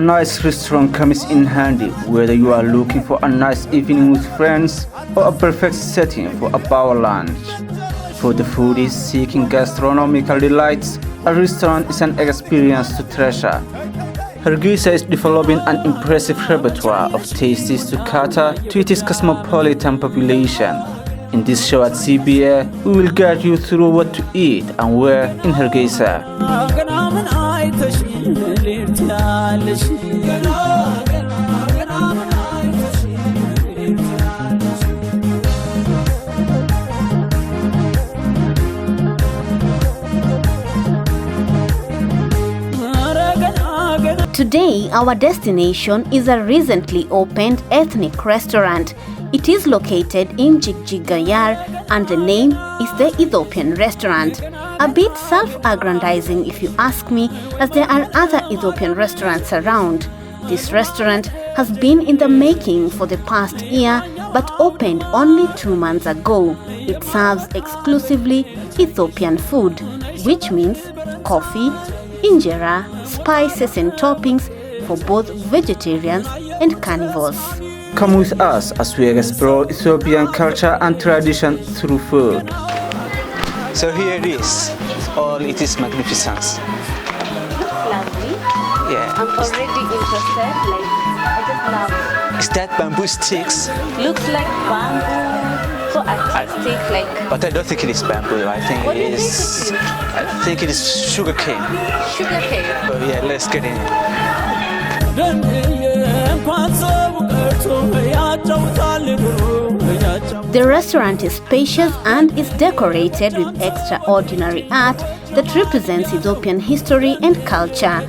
nice restaurant comes in handy whether you are looking for a nice evening with friends or a perfect setting for a power lunch. For the foodies seeking gastronomical delights, a restaurant is an experience to treasure. HARGEISA is developing an impressive repertoire of tastes to cater to its cosmopolitan population. In this show at CBA, we will guide you through what to eat and where in HARGEISA. Today, our destination is a recently opened ethnic restaurant. It is located in Jigjiga and the name is the Ethiopian Restaurant. A bit self-aggrandizing if you ask me, as there are other Ethiopian restaurants around. This restaurant has been in the making for the past year but opened only 2 months ago. It serves exclusively Ethiopian food, which means coffee, injera, spices and toppings for both vegetarians and carnivores. Come with us as we explore Ethiopian culture and tradition through food. So here it is, all it is magnificence. Looks lovely. Yeah. I'm already interested, I just love. Is that bamboo sticks? Looks like bamboo, so artistic, But I don't think it is bamboo. I think What do it you is. think it is? I think it is sugar cane. Sugar cane. So yeah, let's get in. The restaurant is spacious and is decorated with extraordinary art that represents Ethiopian history and culture.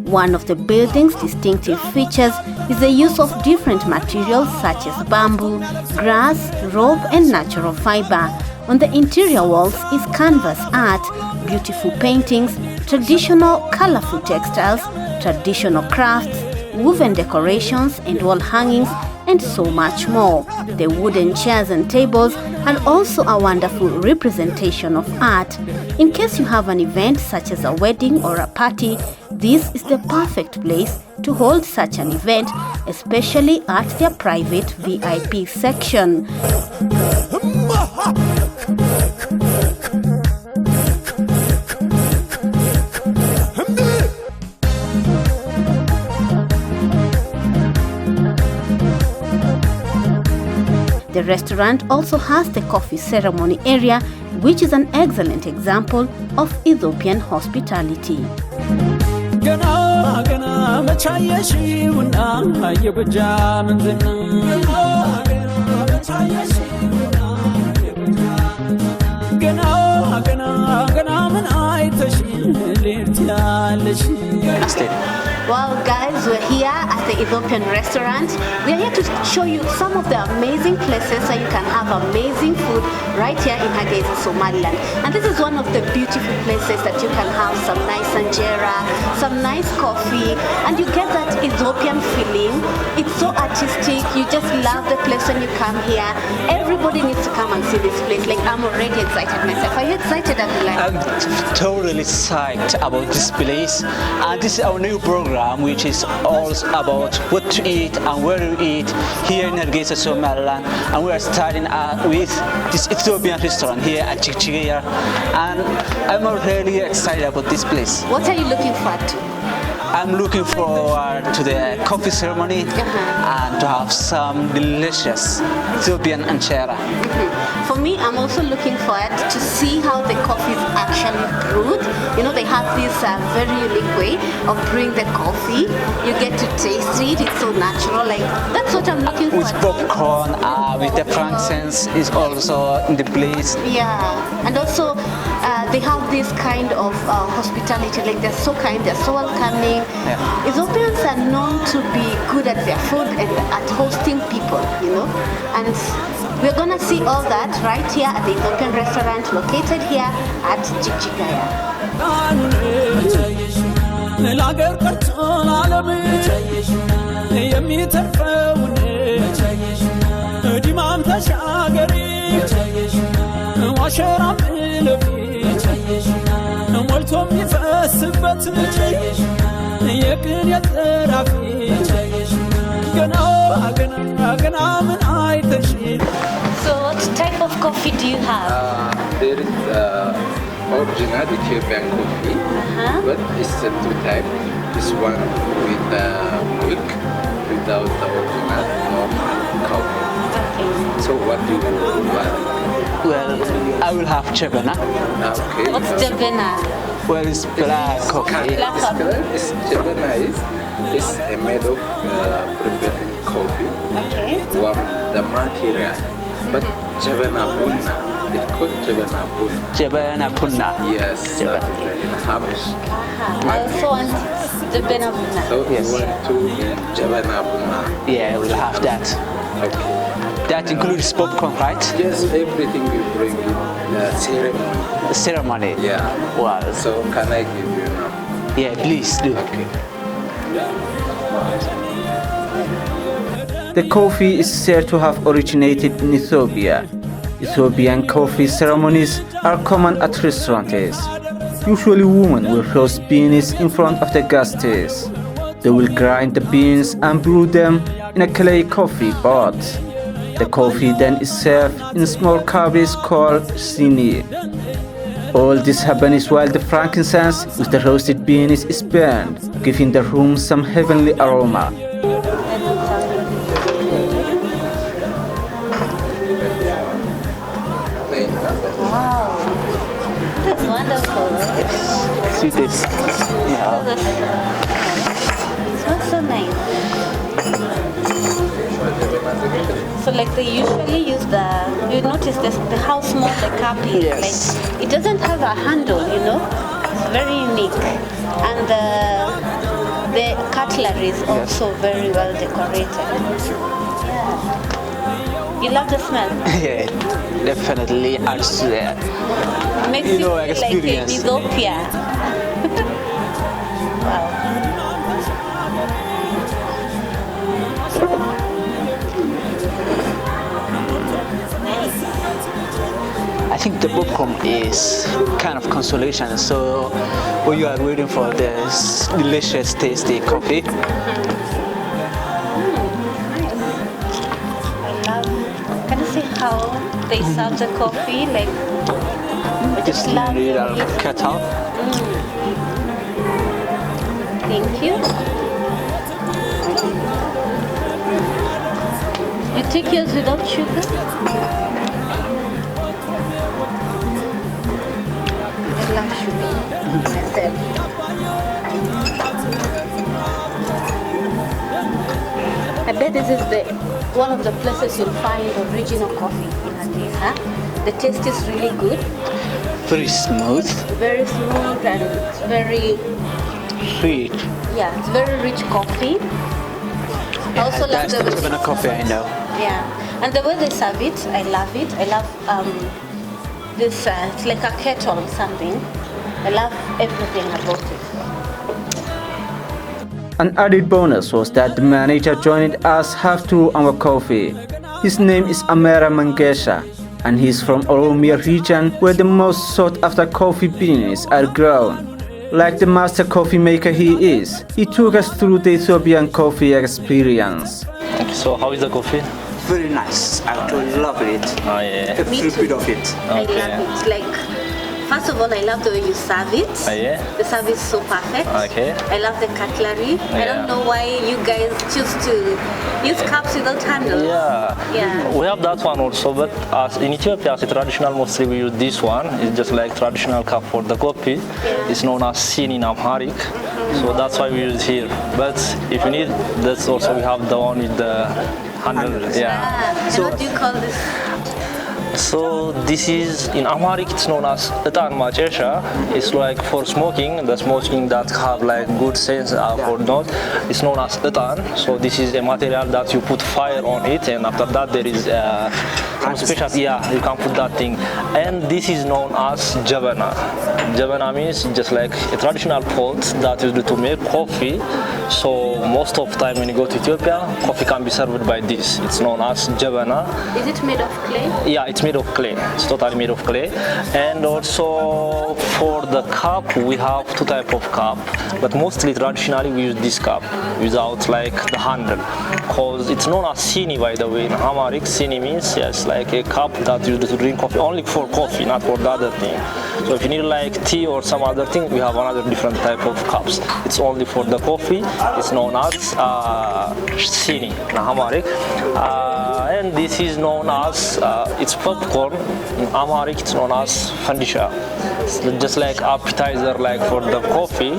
One of the building's distinctive features is the use of different materials such as bamboo, grass, rope and natural fiber. On the interior walls is canvas art, beautiful paintings, traditional colorful textiles, traditional crafts, woven decorations and wall hangings, and so much more. The wooden chairs and tables are also a wonderful representation of art. In case you have an event such as a wedding or a party, this is the perfect place to hold such an event, especially at their private VIP section. The restaurant also has the coffee ceremony area, which is an excellent example of Ethiopian hospitality. Well guys, we're here at the Ethiopian Restaurant. We're here to show you some of the amazing places so you can have amazing food right here in HARGEISA, Somaliland. And this is one of the beautiful places that you can have some nice injera, some nice coffee, and you get that Ethiopian feeling. It's so artistic, you just love the place when you come here. Everybody needs to come and see this place. I'm already excited myself. Are you excited, Abdullah? I'm totally psyched about this place. And this is our new program, which is all about what to eat and where to eat here in HARGEISA, Somaliland. And we are starting with this Ethiopian restaurant here at Jigjiga. And I'm really excited about this place. What are you looking forward to? I'm looking forward to the coffee ceremony and to have some delicious Ethiopian injera. For me, I'm also looking forward to see how the coffee is actually brewed. You know, they have this very unique way of brewing the coffee. You get to taste it, it's so natural. That's what I'm looking for. With popcorn, with the frankincense is also in the place. Yeah, and also they have this kind of hospitality, they're so kind, they're so welcoming. Yeah. Ethiopians are known to be good at their food and at hosting people, and we're gonna see all that right here at the Ethiopian Restaurant located here at Jigjiga. ለዓለም የሚተርፈውን ዲማም ተሻገሪ ዋሸራ ምለፊ ሞልቶ የሚፈስበት የቅን የጥራፊ ገና ገና ምን አይተሽ. So what type of coffee do you have? There is original Ethiopian coffee, but it's two types. This one with milk, without the original normal coffee. So what do you want? Well, I will have jabana. Okay. What's jabana? Well, it's black coffee. Black coffee. Jabana is made of prepared coffee. Okay. One the material, but jabana bunna. It's called jabana bunna. Jabana punna. Yes. Jabana. In Hamish. I also want jabana bunna. So Yes. you want to jabana bunna? Yeah, we'll have that. Okay. That includes popcorn, right? Yes, everything we bring in ceremony. The ceremony. Yeah. Wow. So can I give you now? Yeah, please do. Okay. The coffee is said to have originated in Ethiopia. Ethiopian coffee ceremonies are common at restaurants. Usually women will roast beans in front of the guests. They will grind the beans and brew them in a clay coffee pot. The coffee then is served in small cups called sini. All this happens while the frankincense with the roasted beans is burned, giving the room some heavenly aroma. Wow, that's wonderful. See this? Yeah. It smells so nice. So like they usually use you notice this, how small the cup is. Yes. Like it doesn't have a handle, It's very unique. And the cutlery is also very well decorated. Yeah. You love the smell? Yeah, definitely adds to that. Makes You you know, feel like in experience. Ethiopia. Wow. I think the popcorn is kind of consolation. So when you are waiting for this delicious, tasty coffee, Can you see how they serve the coffee? Like, I just love little it. kettle. Thank you. You take yours without sugar? I love sugar myself. I bet this is one of the places you'll find original coffee in HARGEISA. The taste is really good, Very smooth, very smooth, and it's very, sweet. it's very rich coffee. I also love That's the Jabana coffee I know. Yeah, and the way they serve it, I love it. I love this. It's like a kettle or something. I love everything about it. An added bonus was that the manager joined us half through our coffee. His name is Amera Mangesha, and he's from Oromia region where the most sought after coffee beans are grown. Like the master coffee maker he is, he took us through the Ethiopian coffee experience. So how is the coffee? Very nice. I actually love it. Oh yeah. A little bit of it. I love it. Like, first of all, I love the way you serve it. Oh yeah. The service is so perfect. Okay. I love the cutlery. I don't Yeah. know why you guys choose to use cups without handles. Yeah. We have that one also, but as in Ethiopia, as a traditional, mostly we use this one. It's just like traditional cup for the coffee. It's known as sin in Amharic. So that's why we use it here. But if you need, that's also we have the one with the handle. Yeah. And what do you call this? So this is in Amharic. It's known as etan machesha. It's like for smoking, the smoking that have like good sense or not. It's known as etan. So this is a material that you put fire on it, and after that there is some special. Yeah, you can put that thing. And this is known as jabana. Jabana means just like a traditional pot that is used to make coffee. So most of the time when you go to Ethiopia, coffee can be served by this. It's known as Jabana. Is it made of clay? Yeah, it's made of clay. It's totally made of clay. And also for the cup, we have two types of cup. But mostly traditionally we use this cup without like the handle. Because it's known as sini, by the way. In Amharic, sini means yes, like a cup that you use to drink coffee, only for coffee, not for the other thing. So if you need like tea or some other thing, we have another different type of cups. It's only for the coffee. It's known as sini in Amharic. And this is known as it's popcorn. In Amharic, it's known as fandisha. It's just like appetizer, like for the coffee.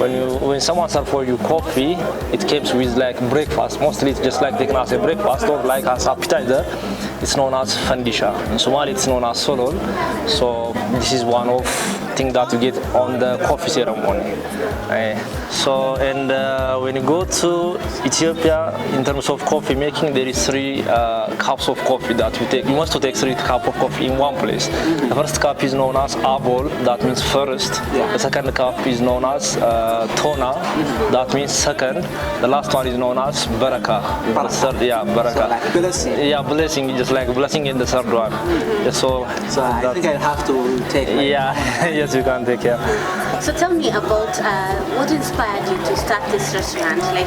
When someone serves for you coffee, it comes with like breakfast. Mostly it's just like taken as a breakfast or like as appetizer. It's known as fandisha. In Somali, it's known as solol. So this is one of things that you get on the coffee ceremony. When you go to Ethiopia, in terms of coffee making, there is 3 cups of coffee that you take. You must take 3 cups of coffee in one place. The first cup is known as abol, that means first. The second cup is known as tona, that means second. The last one is known as baraka. Baraka. So like blessing. Yeah, blessing, just like blessing in the third one. So I think I have to take. Yeah, yes, you can take. So tell me about what inspired you to start this restaurant? Like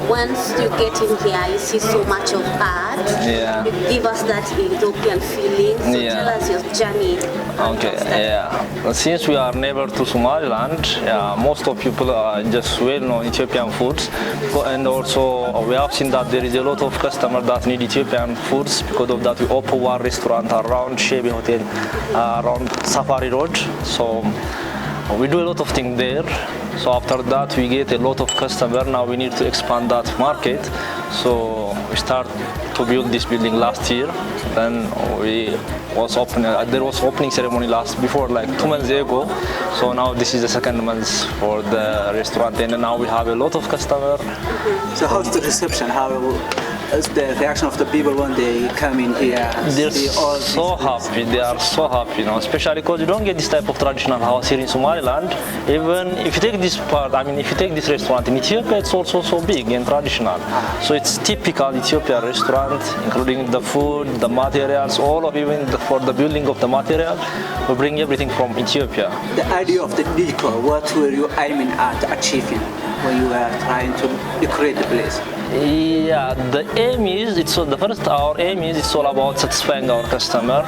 once you get in here, you see so much of art. Yeah. You give us that Ethiopian feeling. So tell us your journey. Okay, yeah. Since we are neighbor to Somaliland, most of people are just well-known Ethiopian foods. And also we have seen that there is a lot of customers that need Ethiopian foods. Because of that, we open one restaurant around Shebi Hotel, around Safari Road. So we do a lot of things there. So after that, we get a lot of customers. Now we need to expand that market. So we start to build this building last year. Then there was opening ceremony before like 2 months ago. So now this is the second month for the restaurant, and now we have a lot of customers. So how's the reception? How is the reaction of the people when they come in here? They're so happy. They are so happy, especially because you don't get this type of traditional house here in Somaliland. Even if you take this part, if you take this restaurant in Ethiopia, it's also so big and traditional. So it's typical Ethiopian restaurant, including the food, the materials, all of even for the building of the material, we bring everything from Ethiopia. The idea of the decor, what were you aiming at achieving when you were trying to decorate the place? Yeah, the aim is, our aim is it's all about satisfying our customer.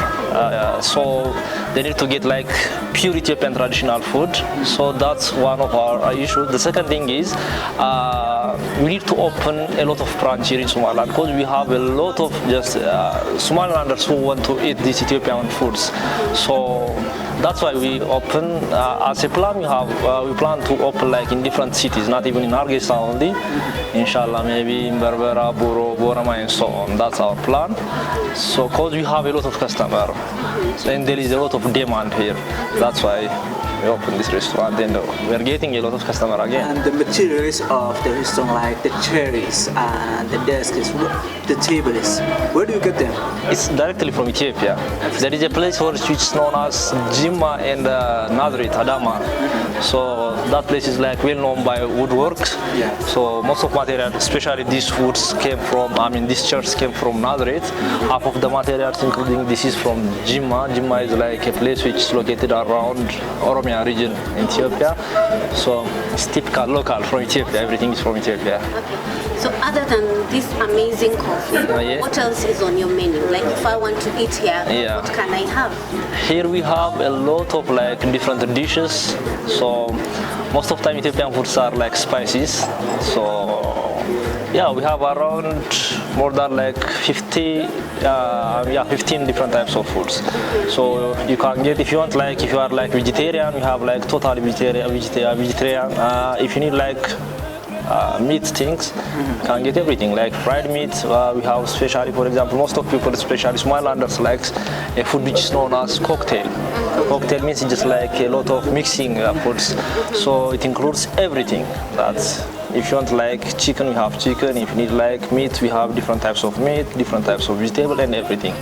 So they need to get like pure Ethiopian traditional food. So that's one of our issues. The second thing is we need to open a lot of branch here in Somaliland because we have a lot of just Somalilanders who want to eat these Ethiopian foods. So that's why we open as a plan. We plan to open like in different cities, not even in Hargeisa only. Inshallah, maybe in Berbera, Buro, Borama, and so on. That's our plan. So, because we have a lot of customers, and there is a lot of demand here. That's why we open this restaurant, and we're getting a lot of customers again. And the materials of the restaurant, like the chairs and the desks, the tables, where do you get them? It's directly from Ethiopia. There is a place which is known as Jimma and Nazareth, Adama. So that place is like well known by woodworks. Yeah. So most of material, especially these foods, came from, these chairs came from Nazareth. Half of the materials, including this, is from Jimma. Jimma is like a place which is located around Oromia region in Ethiopia. So it's typical local from Ethiopia. Everything is from Ethiopia. Okay. So other than this amazing coffee, what else is on your menu? Like if I want to eat here, what can I have? Here we have a lot of like different dishes. So most of the time Ethiopian foods are like spices. So yeah, we have around more than like 15 different types of foods. So you can get, if you want, like if you are like vegetarian, we have like totally vegetarian. If you need like meat things, you can get everything like fried meat. We have especially, for example, most of people, especially Somalilanders, likes a food which is known as cocktail. Cocktail means it's just like a lot of mixing foods. So it includes everything. That's, if you want like chicken, we have chicken. If you need like meat, we have different types of meat, different types of vegetable, and everything.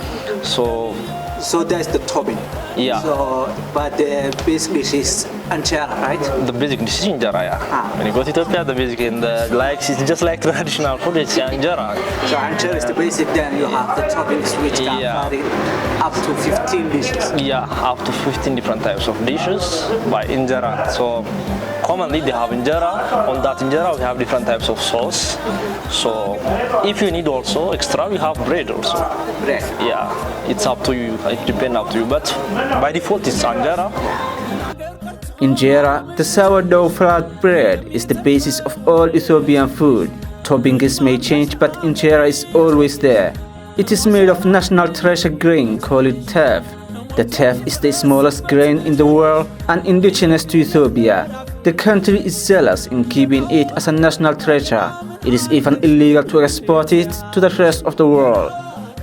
So So that's the topping. Yeah. So, but the basic dish is injera, right? The basic dish is injera, yeah. When you go to Ethiopia, the basic in the it's just like traditional food, it's injera. So injera is the basic, then you have the toppings which can vary up to 15 dishes. Yeah, up to 15 different types of dishes by injera. So commonly they have injera. On that injera we have different types of sauce. So if you need also extra, we have bread also. Bread. Yeah, it's up to you. It depends up to you. But by default it's injera. Injera, the sourdough flatbread, is the basis of all Ethiopian food. Toppings may change, but injera is always there. It is made of national treasure grain called teff. The teff is the smallest grain in the world and indigenous to Ethiopia. The country is zealous in keeping it as a national treasure. It is even illegal to export it to the rest of the world.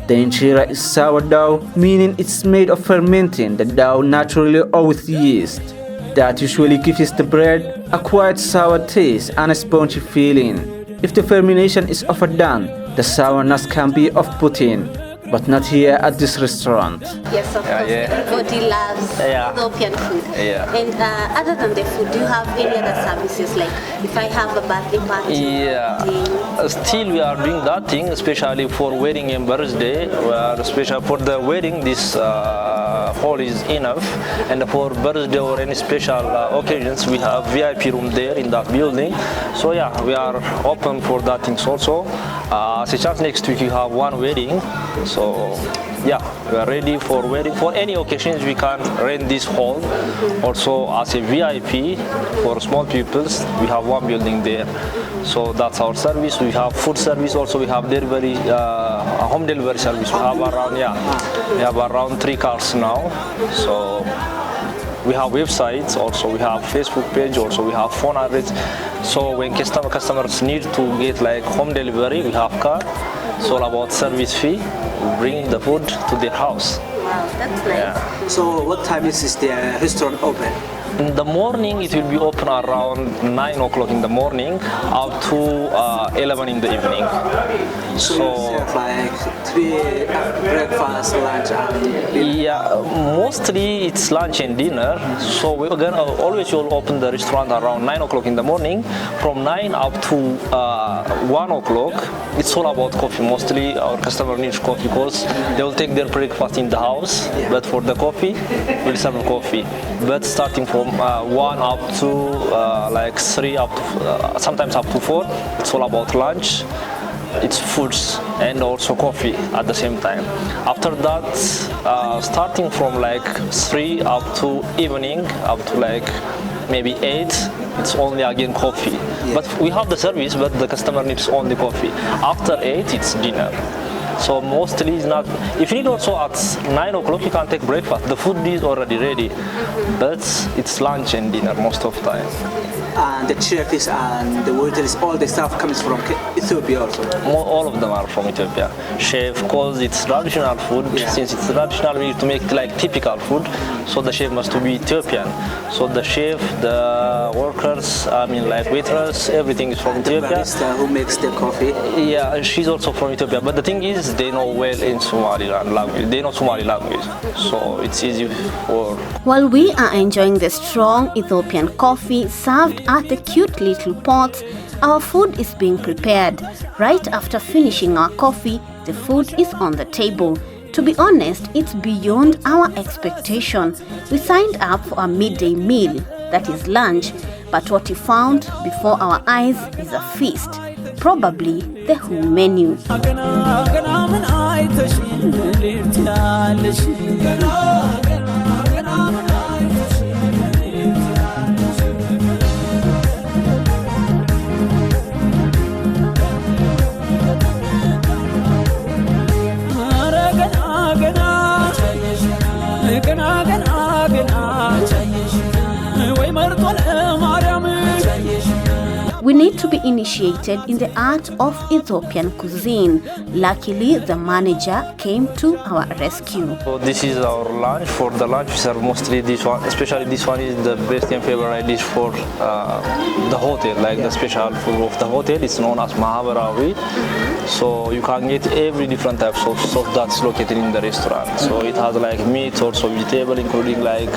The injera is sourdough, meaning it's made of fermenting the dough naturally or with yeast. That usually gives the bread a quite sour taste and a spongy feeling. If the fermentation is overdone, the sourness can be off-putting, but not here at this restaurant. Yes, of course. Everybody loves Ethiopian food. Yeah. And other than the food, do you have any other services? Like if I have a birthday party? Yeah. Still we are doing that thing, especially for wedding and birthday. Especially for the wedding, this hall is enough. And for birthday or any special occasions, we have VIP room there in that building. So yeah, we are open for that things also. As a chance, next week you have one wedding. So yeah, we are ready for wedding. For any occasions, we can rent this hall. Also as a VIP for small pupils, we have one building there. So that's our service. We have food service also. We have delivery, home delivery service. We have around 3 cars now. So we have websites also, we have Facebook page also, we have phone address. So when customers need to get like home delivery, we have car. It's all about service fee, bringing the food to their house. Wow, that's nice. Yeah. So what time is the restaurant open? In the morning, it will be open around 9 o'clock in the morning up to 11 in the evening. So like 3 breakfast, lunch, and dinner? Yeah, mostly it's lunch and dinner. So we're gonna always will open the restaurant around 9 o'clock in the morning. From 9 up to 1 o'clock, it's all about coffee. Mostly our customer needs coffee because they will take their breakfast in the house. But for the coffee, we'll serve coffee. But starting from 1 up to like 3 up to sometimes up to 4, it's all about lunch. It's foods and also coffee at the same time. After that, starting from like 3 up to evening, up to like maybe 8, it's only again coffee. But we have the service, but the customer needs only coffee. After 8, it's dinner. So mostly it's not. If you need also at 9 o'clock, you can take breakfast. The food is already ready, but it's lunch and dinner most of the time. And the chefs and the waiters, all the stuff comes from Ethiopia also? All of them are from Ethiopia. Chef, because it's traditional food, since it's traditional, we need to make it like typical food, so the chef must be Ethiopian. So the chef, the workers, I mean like waitress, everything is from Ethiopia. The barista who makes the coffee? Yeah, she's also from Ethiopia, but the thing is, they know well in Somaliland language. They know Somali language, so it's easy for. While we are enjoying the strong Ethiopian coffee served at the cute little pots, our food is being prepared. Right after finishing our coffee, the food is on the table. To be honest, it's beyond our expectation. We signed up for a midday meal, that is lunch, but what we found before our eyes is a feast. Probably the whole menu. We need to be initiated in the art of Ethiopian cuisine. Luckily, the manager came to our rescue. So this is our lunch. For the lunch, we serve mostly this one. Especially this one is the best and favorite dish for the hotel, like the special food of the hotel. It's known as mahabarawi. So you can get every different types of sauce that's located in the restaurant. So it has like meat, also vegetable, including like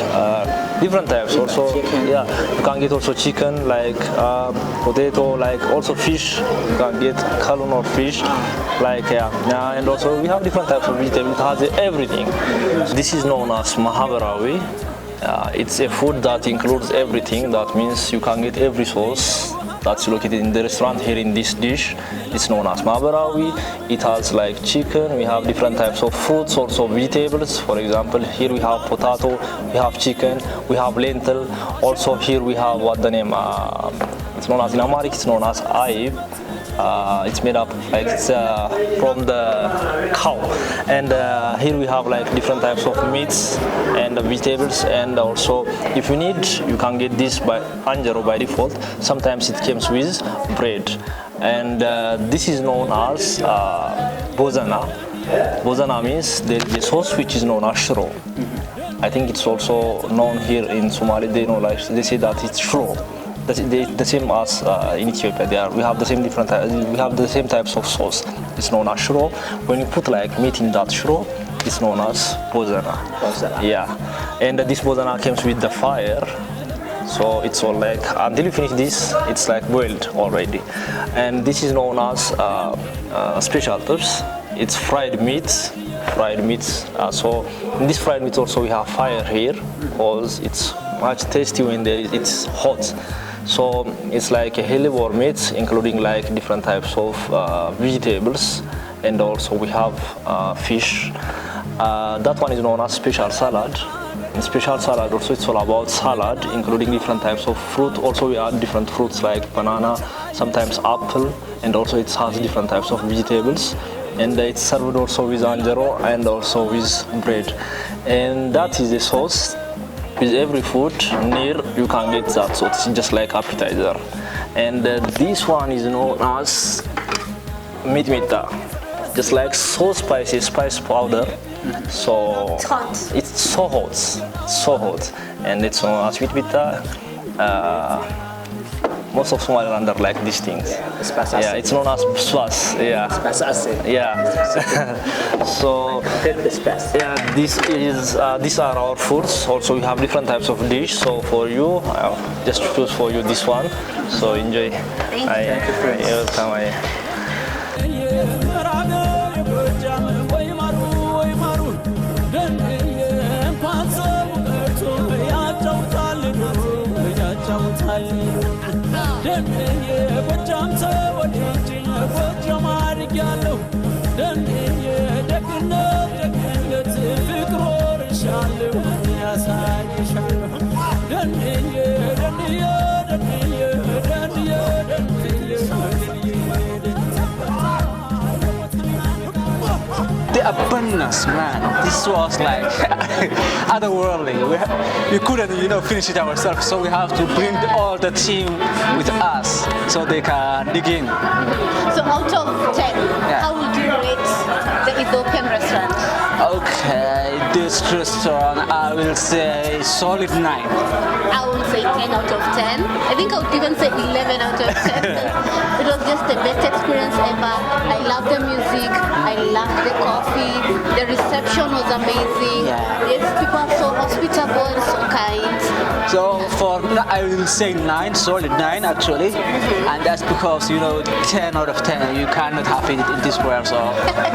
different types. Also, yeah, you can get also chicken, like potato, like also fish. You can get kalun or fish, like yeah, and also we have different types of vegetable. It has everything. This is known as mahabarawi. It's a food that includes everything. That means you can get every sauce that's located in the restaurant here in this dish. It's known as mahabarawi. It has like chicken. We have different types of fruits, also vegetables. For example, here we have potato, we have chicken, we have lentil. Also here we have what the name, it's known as in Amharic, it's known as aib. It's made up like it's from the cow, and here we have like different types of meats and vegetables, and also if you need, you can get this by anjaro by default. Sometimes it comes with bread, and this is known as bozana. Bozana means there is a sauce which is known as shro. I think it's also known here in Somali. They know, like they say that it's shro. The same as in Ethiopia. We have the same we have the same types of sauce. It's known as shro. When you put like meat in that shro, it's known as bozana. Yeah, and this bozana comes with the fire. So it's all like until you finish this, it's like boiled already. And this is known as special herbs. It's fried meats. So in this fried meat also we have fire here, because it's much tasty when it's hot. So it's like a herbivore meat, including like different types of vegetables, and also we have fish. That one is known as special salad. In special salad also it's all about salad, including different types of fruit. Also we add different fruits like banana, sometimes apple, and also it has different types of vegetables. And it's served also with anjaro and also with bread. And that is the sauce. With every food near, you can get that, so it's just like appetizer. And this one is known as mitmita, just like so spicy, spice powder. So It's hot. It's so hot, and it's known as mitmita. Most of Somaliland like these things. Yeah, it's known as swas. Yeah. Yeah. So yeah, these are our foods. Also, we have different types of dish. So for you, I'll just choose for you this one. So enjoy. Thank you. You're welcome. The abundance, man. This was like otherworldly. We couldn't, finish it ourselves, so we have to bring all the team with us so they can dig in. So out of 10, how would you rate the Ethiopian restaurant? Okay, this restaurant I will say solid 9. I would say 10 out of 10. I think I would even say 11 out of 10. It was just the best experience ever. I loved the music. I loved the coffee. The reception was amazing. Yeah. Yes, people are so hospitable and so kind. So I will say 9, solid 9 actually, and that's because 10 out of 10 you cannot have it in this world. So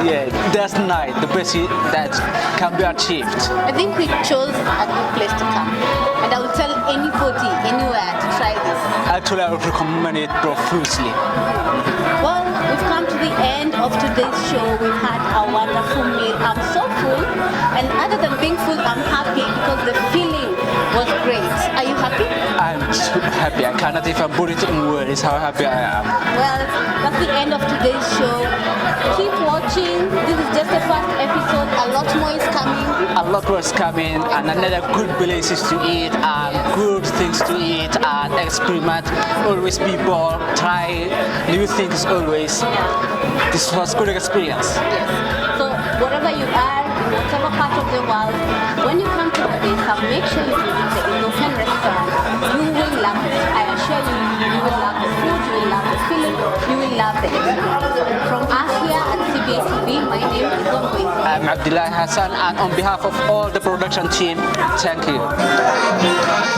yeah, that's 9, the best that can be achieved. I think we chose a good place to come, and I would tell anybody, anywhere to try this. Actually, I would recommend it profusely. Well, we've come to the end of today's show. We've had a wonderful meal. I'm so full, and other than being full, I'm happy because the feeling was great. Are you happy? I'm so happy. I cannot even put it in words how happy I am. Well, that's the end of today's show. Keep watching. This is just the first episode. A lot more is coming. A lot more is coming, and another good places to eat, and good things to eat, and experiment always people try new things always. This was good experience. So wherever you are, in whatever part of the world, when you come to Hargeisa, make sure you visit the Ethiopian restaurant. You will love it. I assure you, you will love the food, you will love the feeling, you will love the experience. From us here at CBA TV, my name is Hargeisa. I'm Abdullah Hassan, and on behalf of all the production team, thank you.